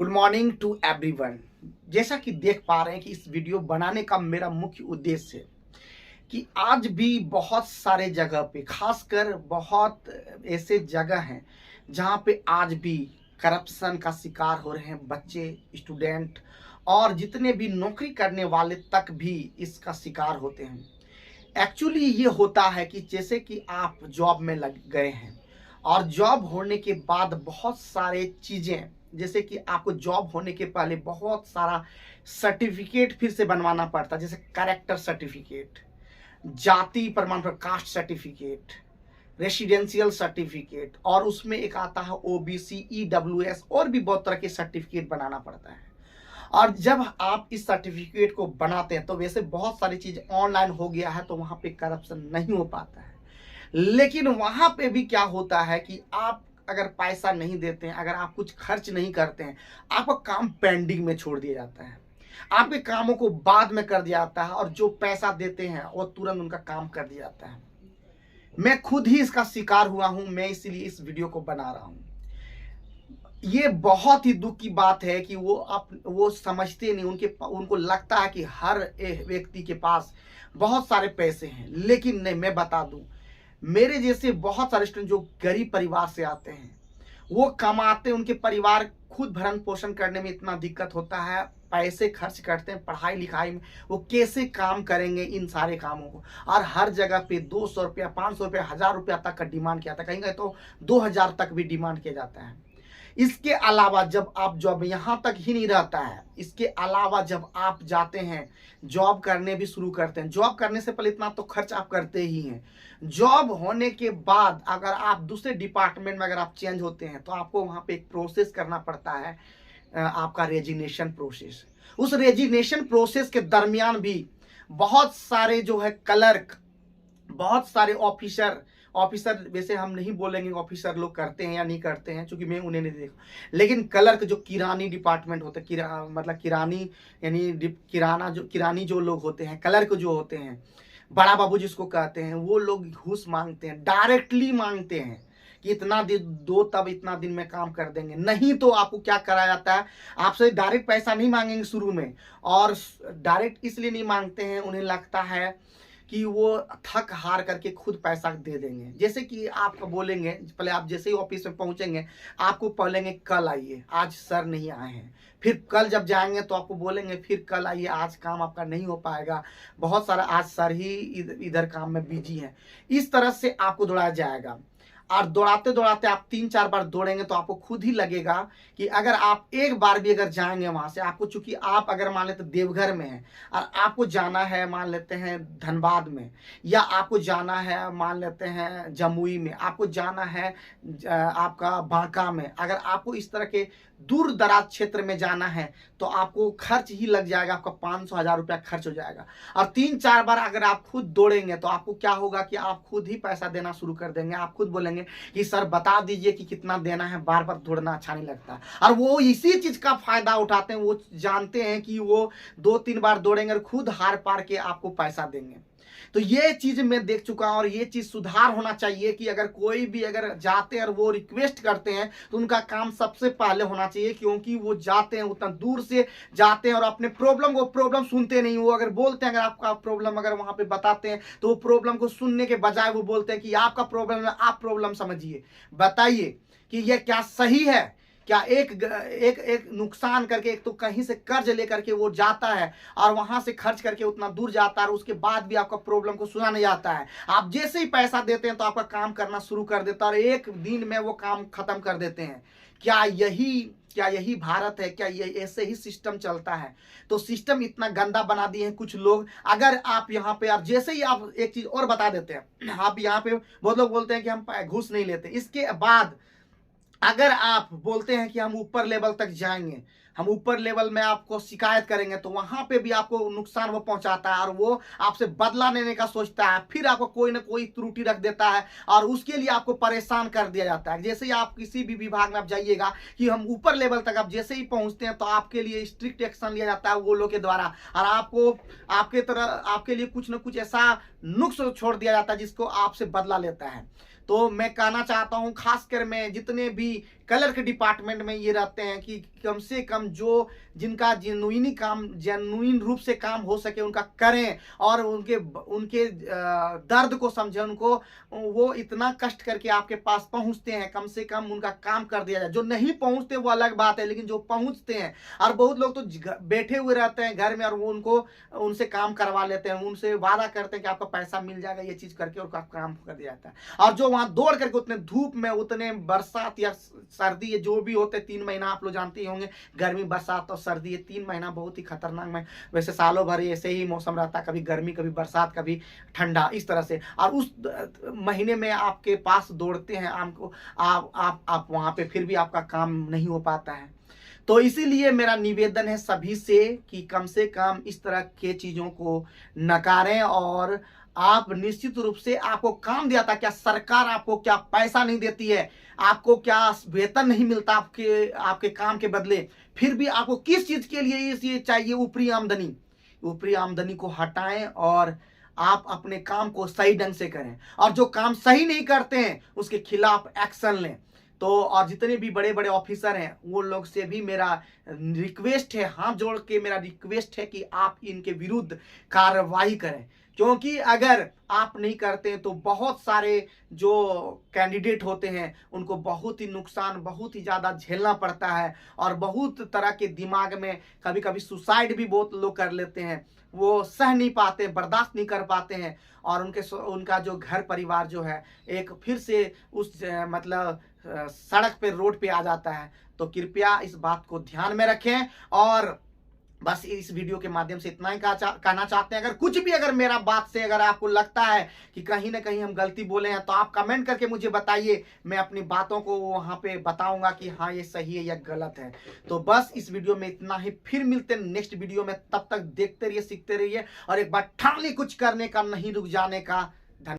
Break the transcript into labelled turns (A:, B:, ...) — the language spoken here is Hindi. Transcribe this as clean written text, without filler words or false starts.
A: Good morning to everyone. जैसा कि देख पा रहे हैं कि इस वीडियो बनाने का मेरा मुख्य उद्देश्य है कि आज भी बहुत सारे जगह पे, खासकर बहुत ऐसे जगह हैं जहां पे आज भी करप्शन का शिकार हो रहे हैं बच्चे, स्टूडेंट और जितने भी नौकरी करने वाले तक भी इसका शिकार होते हैं। एक्चुअली ये होता है कि जैसे कि आप जॉब में लग गए हैं और जॉब होने के बाद बहुत सारे चीज़ें, जैसे कि आपको जॉब होने के पहले बहुत सारा सर्टिफिकेट फिर से बनवाना पड़ता है, जैसे कैरेक्टर सर्टिफिकेट, जाति प्रमाण पत्र, कास्ट सर्टिफिकेट, रेसिडेंशियल सर्टिफिकेट और उसमें एक आता है ओबीसी, ईडब्ल्यूएस और भी बहुत तरह के सर्टिफिकेट बनाना पड़ता है। और जब आप इस सर्टिफिकेट को बनाते हैं तो वैसे बहुत सारी चीज़ ऑनलाइन हो गया है तो वहाँ पे करप्शन नहीं हो पाता है, लेकिन वहाँ पे भी क्या होता है कि आप अगर पैसा नहीं देते हैं, अगर आप कुछ खर्च नहीं करते हैं, आपका काम पेंडिंग में छोड़ दिया जाता है, आपके कामों को बाद में कर दिया जाता है और जो पैसा देते हैं वो तुरंत उनका काम कर दिया जाता है। मैं खुद ही इसका शिकार हुआ हूं, मैं इसीलिए इस वीडियो को बना रहा हूं। ये बहुत ही दुख की बात है कि वो समझते नहीं, उनको लगता है कि हर एक व्यक्ति के पास बहुत सारे पैसे हैं, लेकिन नहीं। मैं बता दूं, मेरे जैसे बहुत सारे स्टूडेंट जो गरीब परिवार से आते हैं, वो कमाते, उनके परिवार खुद भरण पोषण करने में इतना दिक्कत होता है, पैसे खर्च करते हैं पढ़ाई लिखाई में, वो कैसे काम करेंगे इन सारे कामों को। और हर जगह पे 200 रुपया, 500 रुपया, 1000 रुपया तक का डिमांड किया था, कहीं कहीं तो 2000 तक भी डिमांड किया जाता है। इसके अलावा जब आप जॉब, यहाँ तक ही नहीं रहता है, इसके अलावा जब आप जाते हैं जॉब करने भी शुरू करते हैं, जॉब करने से पहले इतना तो खर्च आप करते ही हैं। जॉब होने के बाद अगर आप दूसरे डिपार्टमेंट में अगर आप चेंज होते हैं तो आपको वहाँ पे एक प्रोसेस करना पड़ता है, आपका रेजिग्नेशन प्रोसेस। उस रेजिग्नेशन प्रोसेस के दरमियान भी बहुत सारे जो है क्लर्क, बहुत सारे ऑफिसर वैसे हम नहीं बोलेंगे ऑफिसर लोग करते हैं या नहीं करते हैं, क्योंकि मैं उन्हें नहीं देखा, लेकिन क्लर्क जो किरानी डिपार्टमेंट होते हैं, मतलब किरानी यानी किरानी जो लोग होते हैं, क्लर्क जो होते हैं, बड़ा बाबू जिसको कहते हैं, वो लोग घूस मांगते हैं, डायरेक्टली मांगते हैं कि इतना दिन दो तब इतना दिन में काम कर देंगे। नहीं तो आपको क्या कराया जाता है, आपसे डायरेक्ट पैसा नहीं मांगेंगे शुरू में, और डायरेक्ट इसलिए नहीं मांगते हैं, उन्हें लगता है कि वो थक हार करके खुद पैसा दे देंगे। जैसे कि आपको बोलेंगे, पहले आप जैसे ही ऑफिस में पहुंचेंगे आपको बोलेंगे कल आइए, आज सर नहीं आए हैं। फिर कल जब जाएंगे तो आपको बोलेंगे फिर कल आइए, आज काम आपका नहीं हो पाएगा, बहुत सारा आज सर ही इधर काम में बिजी हैं। इस तरह से आपको दौड़ाया जाएगा और दौड़ाते दौड़ाते आप 3-4 बार दौड़ेंगे तो आपको खुद ही लगेगा कि अगर आप एक बार भी अगर जाएंगे वहां से, आपको, चूंकि आप अगर मान लेते देवघर में हैं और आपको जाना है मान लेते हैं धनबाद में, या आपको जाना है मान लेते हैं जमुई में, आपको जाना है आपका बांका में, अगर आपको इस तरह के दूर दराज क्षेत्र में जाना है तो आपको खर्च ही लग जाएगा, आपका 500-1000 रुपया खर्च हो जाएगा। और 3-4 बार अगर आप खुद दौड़ेंगे तो आपको क्या होगा कि आप खुद ही पैसा देना शुरू कर देंगे। आप खुद बोलेंगे कि सर बता दीजिए कि कितना देना है, बार बार दौड़ना अच्छा नहीं लगता। और वो इसी चीज का फायदा उठाते हैं, वो जानते हैं कि वो 2-3 बार दौड़ेंगे और खुद हार पार के आपको पैसा देंगे। तो ये चीज मैं देख चुका हूं और ये चीज सुधार होना चाहिए कि अगर कोई भी अगर जाते हैं और वो रिक्वेस्ट करते हैं तो उनका काम सबसे पहले होना चाहिए, क्योंकि वो जाते हैं, उतना दूर से जाते हैं और अपने प्रॉब्लम सुनते नहीं। वो अगर बोलते हैं, अगर आपका प्रॉब्लम अगर वहां पे बताते हैं तो वो प्रॉब्लम को सुनने के बजाय वो बोलते हैं कि आपका प्रॉब्लम है, आप प्रॉब्लम समझिए, बताइए कि ये क्या सही है, क्या एक नुकसान करके, एक तो कहीं से कर्ज लेकर के वो जाता है और वहां से खर्च करके उतना दूर जाता है और उसके बाद भी आपका प्रॉब्लम को सुना नहीं जाता है। आप जैसे ही पैसा देते हैं तो आपका काम करना शुरू कर देता है और एक दिन में वो काम खत्म कर देते हैं। क्या यही भारत है? क्या ये ऐसे ही सिस्टम चलता है? तो सिस्टम इतना गंदा बना दिए हैं कुछ लोग। अगर आप यहाँ पे, आप जैसे ही आप एक चीज और बता देते हैं, आप यहाँ पे बहुत लोग बोलते हैं कि हम घूस नहीं लेते, इसके बाद अगर आप बोलते हैं कि हम ऊपर लेवल तक जाएंगे, हम ऊपर लेवल में आपको शिकायत करेंगे, तो वहां पे भी आपको नुकसान वो पहुंचाता है और वो आपसे बदला लेने का सोचता है, फिर आपको कोई ना कोई त्रुटि रख देता है और उसके लिए आपको परेशान कर दिया जाता है। जैसे ही आप किसी भी विभाग में आप जाइएगा कि हम ऊपर लेवल तक, आप जैसे ही पहुंचते हैं तो आपके लिए स्ट्रिक्ट एक्शन लिया जाता है वो लोग के द्वारा, और आपके लिए कुछ ना कुछ ऐसा नुक्स छोड़ दिया जाता है जिसको आपसे बदला लेता है। तो मैं कहना चाहता हूं, खासकर मैं जितने भी कलर के डिपार्टमेंट में ये रहते हैं कि कम से कम जो जिनका जेन्युइन रूप से काम हो सके उनका करें, और उनके उनके दर्द को समझें, उनको वो इतना कष्ट करके आपके पास पहुंचते हैं, कम से कम उनका काम कर दिया जाए। जो नहीं पहुंचते वो अलग बात है, लेकिन जो पहुंचते हैं, और बहुत लोग तो बैठे हुए रहते हैं घर में और वो उनसे काम करवा लेते हैं, उनसे वादा करते हैं कि आपका पैसा मिल जाएगा, ये चीज करके उनका काम कर दिया जाता है। और जो वहां दौड़ करके उतने धूप में, उतने बरसात या सर्दी, ये जो भी होते 3 महीना आप लोग जानते ही होंगे, गर्मी, बरसात और सर्दी, ये 3 महीना बहुत ही खतरनाक में, वैसे सालों भर ऐसे ही मौसम रहता है, कभी गर्मी, कभी बरसात, कभी ठंडा, इस तरह से। और उस महीने में आपके पास दौड़ते हैं आपको, आप वहां पे, फिर भी आपका काम नहीं हो पाता है। तो इसीलिए मेरा निवेदन है सभी से कि कम से कम इस तरह के चीजों को नकारें, और आप निश्चित रूप से, आपको काम दिया था क्या, सरकार आपको क्या पैसा नहीं देती है, आपको क्या वेतन नहीं मिलता आपके काम के बदले, फिर भी आपको किस चीज के लिए ये चाहिए, ऊपरी आमदनी को हटाएं और आप अपने काम को सही ढंग से करें, और जो काम सही नहीं करते हैं उसके खिलाफ एक्शन लें। तो और जितने भी बड़े बड़े ऑफिसर हैं वो लोग से भी मेरा रिक्वेस्ट है, हाथ जोड़ के मेरा रिक्वेस्ट है कि आप इनके विरुद्ध कार्रवाई करें, क्योंकि अगर आप नहीं करते तो बहुत सारे जो कैंडिडेट होते हैं उनको बहुत ही नुकसान, बहुत ही ज़्यादा झेलना पड़ता है, और बहुत तरह के दिमाग में कभी कभी सुसाइड भी बहुत लोग कर लेते हैं, वो सह नहीं पाते, बर्दाश्त नहीं कर पाते हैं, और उनका जो घर परिवार जो है एक फिर से उस मतलब सड़क पे, रोड पे आ जाता है। तो कृपया इस बात को ध्यान में रखें, और बस इस वीडियो के माध्यम से इतना ही कहना चाहते हैं। अगर कुछ भी, अगर मेरा बात से अगर आपको लगता है कि कहीं ना कहीं हम गलती बोले हैं, तो आप कमेंट करके मुझे बताइए, मैं अपनी बातों को वहां पे बताऊंगा कि हाँ ये सही है या गलत है। तो बस इस वीडियो में इतना ही, फिर मिलते हैं नेक्स्ट वीडियो में, तब तक देखते रहिए, सीखते रहिए, और एक बार ठान ली कुछ करने का, नहीं रुक जाने का।